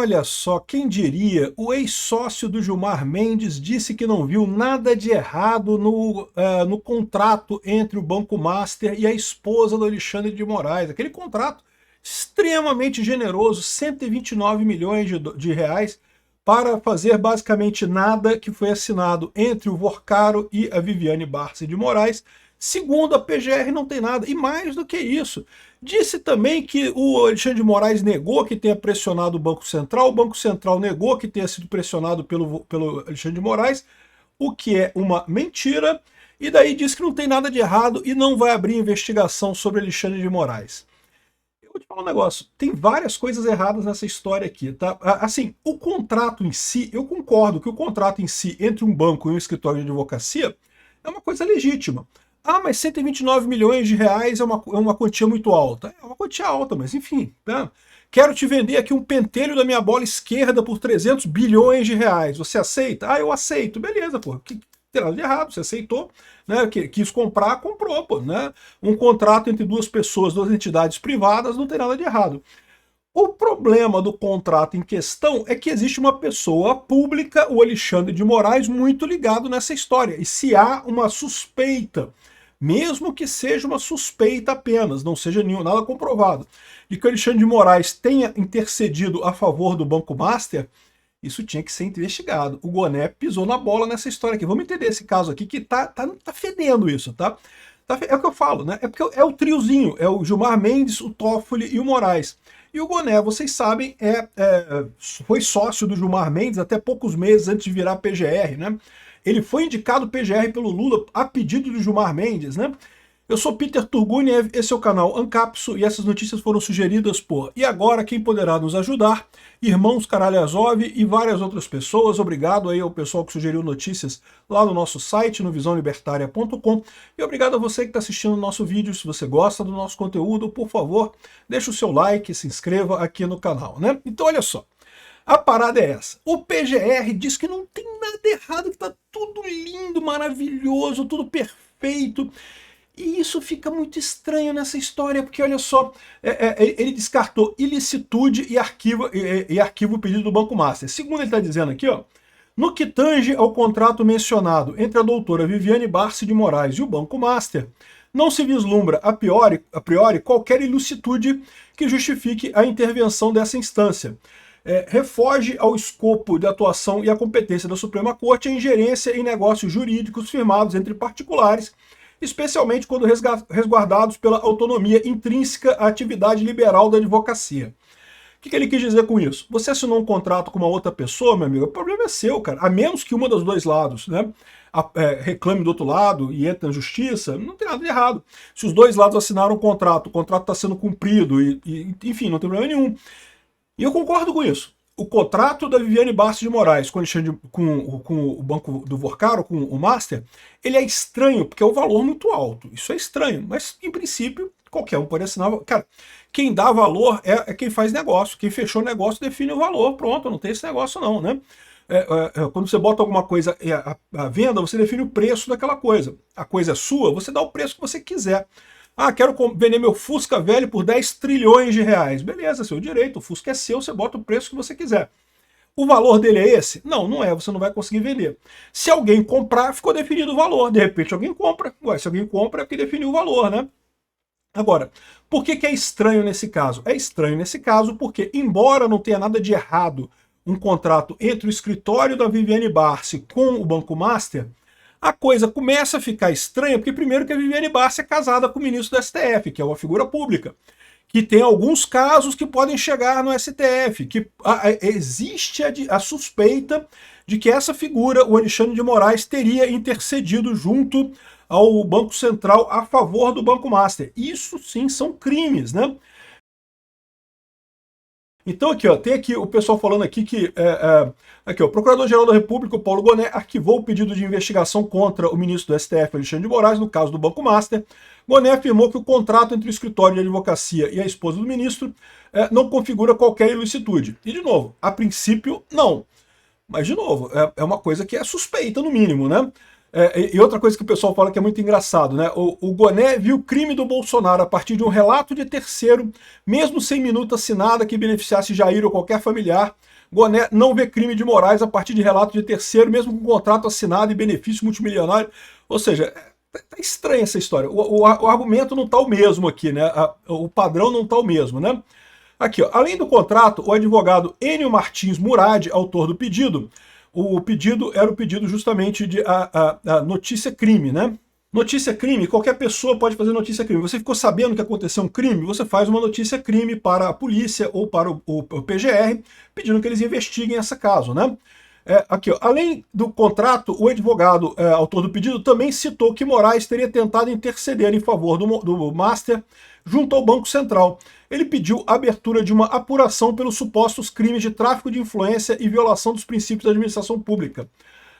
olha só, quem diria, o ex-sócio do Gilmar Mendes disse que não viu nada de errado no contrato entre o Banco Master e a esposa do Alexandre de Moraes. Aquele contrato extremamente generoso, 129 milhões de reais, para fazer basicamente nada, que foi assinado entre o Vorcaro e a Viviane Barça de Moraes. Segundo a PGR, não tem nada. E mais do que isso, disse também que o Alexandre de Moraes negou que tenha pressionado o Banco Central negou que tenha sido pressionado pelo Alexandre de Moraes, o que é uma mentira, e daí diz que não tem nada de errado e não vai abrir investigação sobre Alexandre de Moraes. Eu vou te falar um negócio, tem várias coisas erradas nessa história aqui, tá? Assim, o contrato em si, eu concordo que o contrato em si entre um banco e um escritório de advocacia é uma coisa legítima. Ah, mas 129 milhões de reais é uma quantia muito alta. É uma quantia alta, mas enfim. Né? Quero te vender aqui um pentelho da minha bola esquerda por 300 bilhões de reais. Você aceita? Ah, eu aceito. Beleza, pô. Que tem nada de errado, você aceitou. Né? Quis comprar, comprou. Pô, né? Um contrato entre duas pessoas, duas entidades privadas, não tem nada de errado. O problema do contrato em questão é que existe uma pessoa pública, o Alexandre de Moraes, muito ligado nessa história. E se há uma suspeita, mesmo que seja uma suspeita apenas, não seja nada comprovado, de que o Alexandre de Moraes tenha intercedido a favor do Banco Master, isso tinha que ser investigado. O Goné pisou na bola nessa história aqui. Vamos entender esse caso aqui, que tá fedendo isso, tá? É o que eu falo, né? É porque é o triozinho, é o Gilmar Mendes, o Toffoli e o Moraes. E o Goné, vocês sabem, foi sócio do Gilmar Mendes até poucos meses antes de virar PGR, né? Ele foi indicado PGR pelo Lula a pedido do Gilmar Mendes, né? Eu sou Peter Turguniev, esse é o canal Ancapso e essas notícias foram sugeridas por E Agora Quem Poderá Nos Ajudar, Irmãos Karaliazov e várias outras pessoas. Obrigado aí ao pessoal que sugeriu notícias lá no nosso site, no visãolibertaria.com, e obrigado a você que está assistindo o nosso vídeo. Se você gosta do nosso conteúdo, por favor, deixa o seu like, se inscreva aqui no canal, né? Então olha só, a parada é essa. O PGR diz que não tem nada errado, que tá tudo lindo, maravilhoso, tudo perfeito. E isso fica muito estranho nessa história, porque olha só, ele descartou ilicitude e arquiva o pedido do Banco Master. Segundo ele está dizendo aqui, ó, no que tange ao contrato mencionado entre a doutora Viviane Barça de Moraes e o Banco Master, não se vislumbra a priori qualquer ilicitude que justifique a intervenção dessa instância. Refoge ao escopo de atuação e à competência da Suprema Corte a ingerência em negócios jurídicos firmados entre particulares, especialmente quando resguardados pela autonomia intrínseca à atividade liberal da advocacia. O que ele quis dizer com isso? Você assinou um contrato com uma outra pessoa, meu amigo, o problema é seu, cara. A menos que uma dos dois lados, né, reclame do outro lado e entre na justiça, não tem nada de errado. Se os dois lados assinaram um contrato, o contrato está sendo cumprido, enfim, não tem problema nenhum. E eu concordo com isso. O contrato da Viviane Barça de Moraes com o Banco do Vorcaro, com o Master, ele é estranho, porque é um valor muito alto. Isso é estranho, mas em princípio qualquer um pode assinar. Cara, quem dá valor é quem faz negócio. Quem fechou o negócio define o valor. Pronto, não tem esse negócio não, né? Quando você bota alguma coisa à venda, você define o preço daquela coisa. A coisa é sua, você dá o preço que você quiser. Ah, quero vender meu Fusca velho por 10 trilhões de reais. Beleza, seu direito, o Fusca é seu, você bota o preço que você quiser. O valor dele é esse? Não, não é, você não vai conseguir vender. Se alguém comprar, ficou definido o valor. De repente alguém compra. Ué, se alguém compra é porque definiu o valor, né? Agora, por que é estranho nesse caso? É estranho nesse caso porque, embora não tenha nada de errado um contrato entre o escritório da Viviane Barça com o Banco Master, a coisa começa a ficar estranha, porque primeiro que a Viviane Barça é casada com o ministro do STF, que é uma figura pública, que tem alguns casos que podem chegar no STF, que existe a suspeita de que essa figura, o Alexandre de Moraes, teria intercedido junto ao Banco Central a favor do Banco Master. Isso sim são crimes, né? Então aqui, ó, tem aqui o pessoal falando aqui que aqui, ó, o Procurador-Geral da República, o Paulo Goné, arquivou o pedido de investigação contra o ministro do STF, Alexandre de Moraes, no caso do Banco Master. Goné afirmou que o contrato entre o escritório de advocacia e a esposa do ministro não configura qualquer ilicitude. E, de novo, a princípio, não. Mas, de novo, é uma coisa que é suspeita, no mínimo, né? E outra coisa que o pessoal fala que é muito engraçado, né? O Goné viu o crime do Bolsonaro a partir de um relato de terceiro, mesmo sem minuta assinada que beneficiasse Jair ou qualquer familiar. Goné não vê crime de Moraes a partir de relato de terceiro, mesmo com contrato assinado e benefício multimilionário. Ou seja, tá estranha essa história. O argumento não tá o mesmo aqui, né? O padrão não tá o mesmo, né? Aqui, ó, além do contrato, o advogado Enio Martins Murad, autor do pedido, o pedido era o pedido justamente de a notícia crime, né? Notícia crime, qualquer pessoa pode fazer notícia crime. Você ficou sabendo que aconteceu um crime, você faz uma notícia crime para a polícia ou para o PGR, pedindo que eles investiguem esse caso, né? Aqui, ó, além do contrato, o advogado autor do pedido também citou que Moraes teria tentado interceder em favor do Master junto ao Banco Central. Ele pediu a abertura de uma apuração pelos supostos crimes de tráfico de influência e violação dos princípios da administração pública.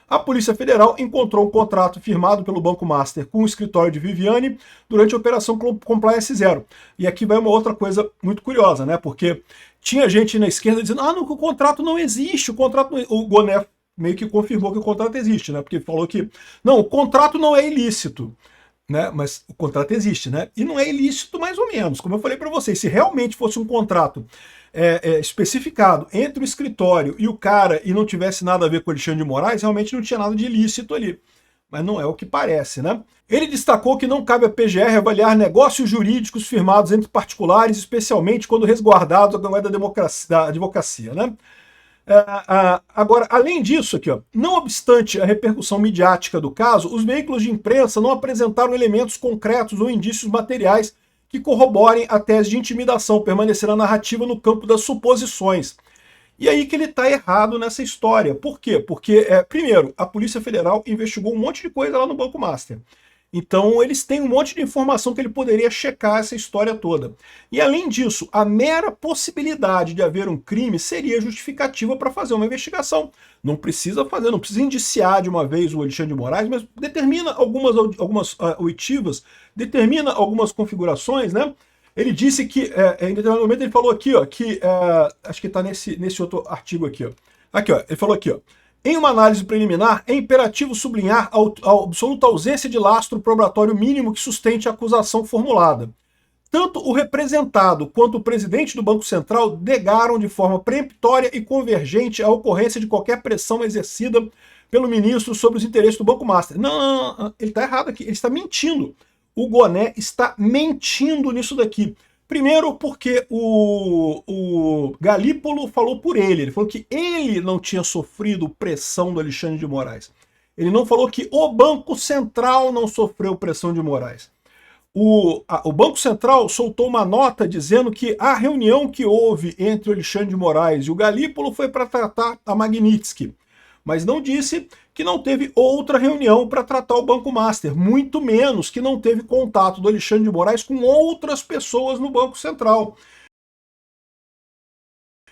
A Polícia Federal encontrou um contrato firmado pelo Banco Master com o escritório de Viviane durante a Operação Compliance Zero. E aqui vai uma outra coisa muito curiosa, né? Porque tinha gente na esquerda dizendo, não, o contrato não existe, o Goné meio que confirmou que o contrato existe, né? Porque falou que, não, o contrato não é ilícito, né? Mas o contrato existe, né? E não é ilícito mais ou menos, como eu falei para vocês, se realmente fosse um contrato especificado entre o escritório e o cara e não tivesse nada a ver com o Alexandre de Moraes, realmente não tinha nada de ilícito ali. Mas não é o que parece, né? Ele destacou que não cabe à PGR avaliar negócios jurídicos firmados entre particulares, especialmente quando resguardados da advocacia, né? Agora, além disso aqui, ó, não obstante a repercussão midiática do caso, os veículos de imprensa não apresentaram elementos concretos ou indícios materiais que corroborem a tese de intimidação, permanecer a narrativa no campo das suposições. E aí que ele está errado nessa história. Por quê? Porque, primeiro, a Polícia Federal investigou um monte de coisa lá no Banco Master. Então eles têm um monte de informação que ele poderia checar essa história toda. E além disso, a mera possibilidade de haver um crime seria justificativa para fazer uma investigação. Não precisa fazer, não precisa indiciar de uma vez o Alexandre de Moraes, mas determina algumas oitivas, determina algumas configurações, né? Ele disse que, em determinado momento, ele falou aqui, ó, que, acho que está nesse outro artigo aqui, ó. Aqui, ó, ele falou aqui, ó. Em uma análise preliminar, é imperativo sublinhar a absoluta ausência de lastro probatório mínimo que sustente a acusação formulada. Tanto o representado quanto o presidente do Banco Central negaram de forma peremptória e convergente a ocorrência de qualquer pressão exercida pelo ministro sobre os interesses do Banco Master. Não, ele está errado aqui, ele está mentindo. O Goné está mentindo nisso daqui. Primeiro porque o Galípolo falou por ele falou que ele não tinha sofrido pressão do Alexandre de Moraes. Ele não falou que o Banco Central não sofreu pressão de Moraes. O Banco Central soltou uma nota dizendo que a reunião que houve entre o Alexandre de Moraes e o Galípolo foi para tratar a Magnitsky, mas não disse que não teve outra reunião para tratar o Banco Master, muito menos que não teve contato do Alexandre de Moraes com outras pessoas no Banco Central.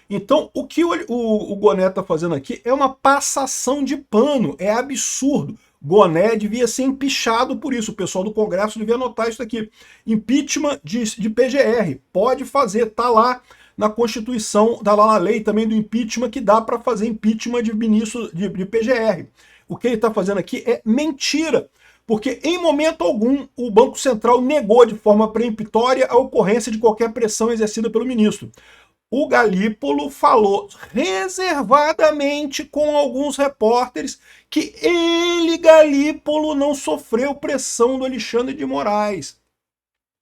Então, o que o Goné está fazendo aqui é uma passação de pano, é absurdo. Goné devia ser empichado por isso, o pessoal do Congresso devia anotar isso aqui. Impeachment de PGR, pode fazer, tá lá na Constituição, tá lá na lei também do impeachment, que dá para fazer impeachment de ministro de PGR. O que ele está fazendo aqui é mentira, porque em momento algum o Banco Central negou de forma peremptória a ocorrência de qualquer pressão exercida pelo ministro. O Galípolo falou reservadamente com alguns repórteres que ele, Galípolo, não sofreu pressão do Alexandre de Moraes.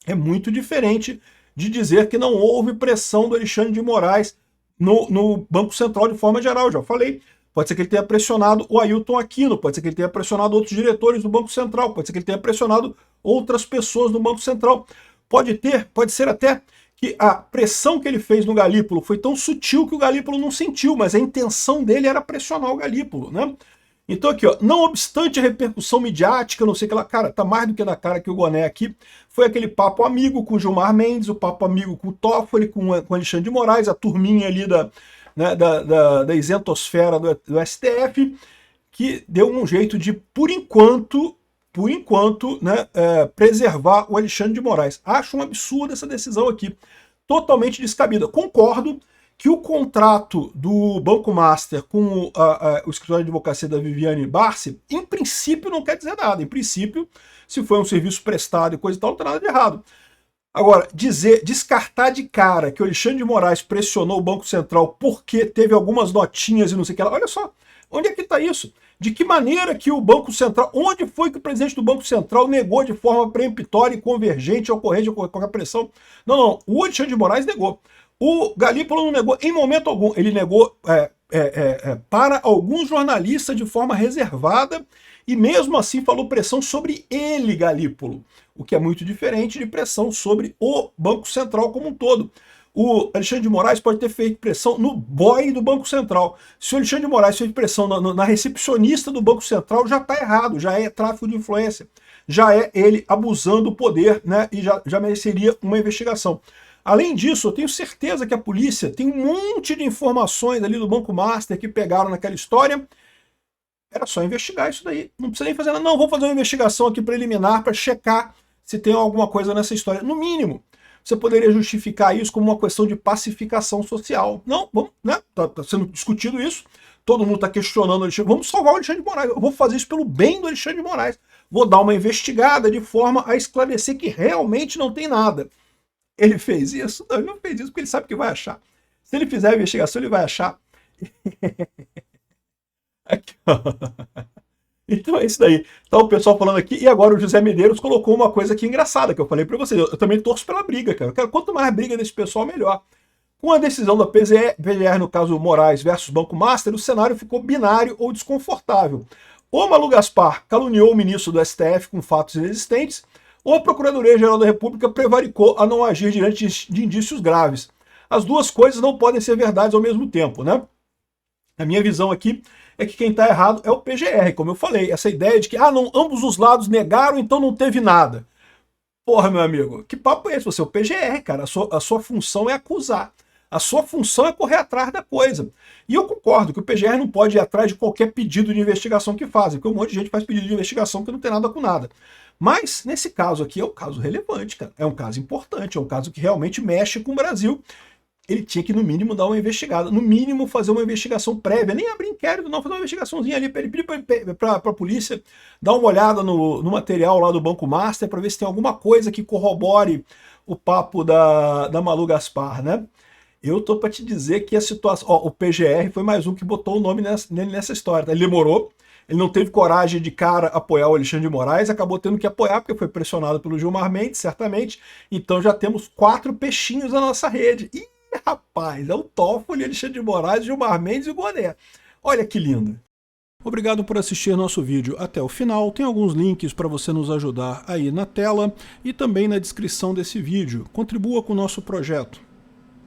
É muito diferente de dizer que não houve pressão do Alexandre de Moraes no Banco Central de forma geral, já falei. Pode ser que ele tenha pressionado o Ailton Aquino, pode ser que ele tenha pressionado outros diretores do Banco Central, pode ser que ele tenha pressionado outras pessoas do Banco Central. Pode ser até que a pressão que ele fez no Galípolo foi tão sutil que o Galípolo não sentiu, mas a intenção dele era pressionar o Galípolo, né? Então aqui, ó, não obstante a repercussão midiática, não sei o que lá, cara, tá mais do que na cara que o Goné aqui, foi aquele papo amigo com o Gilmar Mendes, o papo amigo com o Toffoli, com o Alexandre de Moraes, a turminha ali da isentosfera do STF, que deu um jeito de, por enquanto, né, preservar o Alexandre de Moraes. Acho um absurdo essa decisão aqui, totalmente descabida. Concordo que o contrato do Banco Master com o escritório de advocacia da Viviane Barsi, em princípio não quer dizer nada. Em princípio, se foi um serviço prestado e coisa e tal, não tem nada de errado. Agora, descartar de cara que o Alexandre de Moraes pressionou o Banco Central porque teve algumas notinhas e não sei o que lá, olha só, onde é que está isso? De que maneira que o Banco Central, onde foi que o presidente do Banco Central negou de forma peremptória e convergente, ocorrente, a qualquer pressão? Não, o Alexandre de Moraes negou. O Galípolo não negou em momento algum, ele negou para alguns jornalistas de forma reservada e mesmo assim falou pressão sobre ele, Galípolo, o que é muito diferente de pressão sobre o Banco Central como um todo. O Alexandre de Moraes pode ter feito pressão no boy do Banco Central. Se o Alexandre de Moraes fez pressão na recepcionista do Banco Central, já está errado, já é tráfico de influência, já é ele abusando do poder, né, e já mereceria uma investigação. Além disso, eu tenho certeza que a polícia tem um monte de informações ali do Banco Master que pegaram naquela história. Era só investigar isso daí. Não precisa nem fazer nada. Não, vou fazer uma investigação aqui preliminar para checar se tem alguma coisa nessa história. No mínimo, você poderia justificar isso como uma questão de pacificação social. Não, vamos, né? Tá sendo discutido isso. Todo mundo está questionando o Alexandre. Vamos salvar o Alexandre de Moraes. Eu vou fazer isso pelo bem do Alexandre de Moraes. Vou dar uma investigada de forma a esclarecer que realmente não tem nada. Ele fez isso? Não, ele não fez isso porque ele sabe que vai achar. Se ele fizer a investigação, ele vai achar. Aqui, ó. Então é isso daí. Então o pessoal falando aqui, e agora o José Medeiros colocou uma coisa aqui engraçada, que eu falei pra vocês. Eu também torço pela briga, cara. Quanto mais briga desse pessoal, melhor. Com a decisão da PGR, no caso Moraes versus Banco Master, o cenário ficou binário ou desconfortável. Ou Malu Gaspar caluniou o ministro do STF com fatos inexistentes, ou a Procuradoria-Geral da República prevaricou a não agir diante de indícios graves. As duas coisas não podem ser verdades ao mesmo tempo, né? A minha visão aqui é que quem está errado é o PGR, como eu falei. Essa ideia de que não, ambos os lados negaram, então não teve nada. Porra, meu amigo, que papo é esse? Você é o PGR, cara. A sua função é acusar. A sua função é correr atrás da coisa. E eu concordo que o PGR não pode ir atrás de qualquer pedido de investigação que fazem, porque um monte de gente faz pedido de investigação que não tem nada com nada. Mas, nesse caso aqui, é um caso relevante, cara. É um caso importante, é um caso que realmente mexe com o Brasil. Ele tinha que, no mínimo, dar uma investigada. No mínimo, fazer uma investigação prévia. Nem abrir inquérito, não. Fazer uma investigaçãozinha ali. Ele pedir para a polícia dar uma olhada no material lá do Banco Master para ver se tem alguma coisa que corrobore o papo da Malu Gaspar, né? Eu tô para te dizer que a situação... Ó, o PGR foi mais um que botou o nome nele nessa história. Tá? Ele demorou. Ele não teve coragem de cara apoiar o Alexandre de Moraes, acabou tendo que apoiar, porque foi pressionado pelo Gilmar Mendes, certamente. Então já temos 4 peixinhos na nossa rede. Ih, rapaz, é o Toffoli, Alexandre de Moraes, Gilmar Mendes e o Goné. Olha que lindo. Obrigado por assistir nosso vídeo até o final. Tem alguns links para você nos ajudar aí na tela e também na descrição desse vídeo. Contribua com o nosso projeto.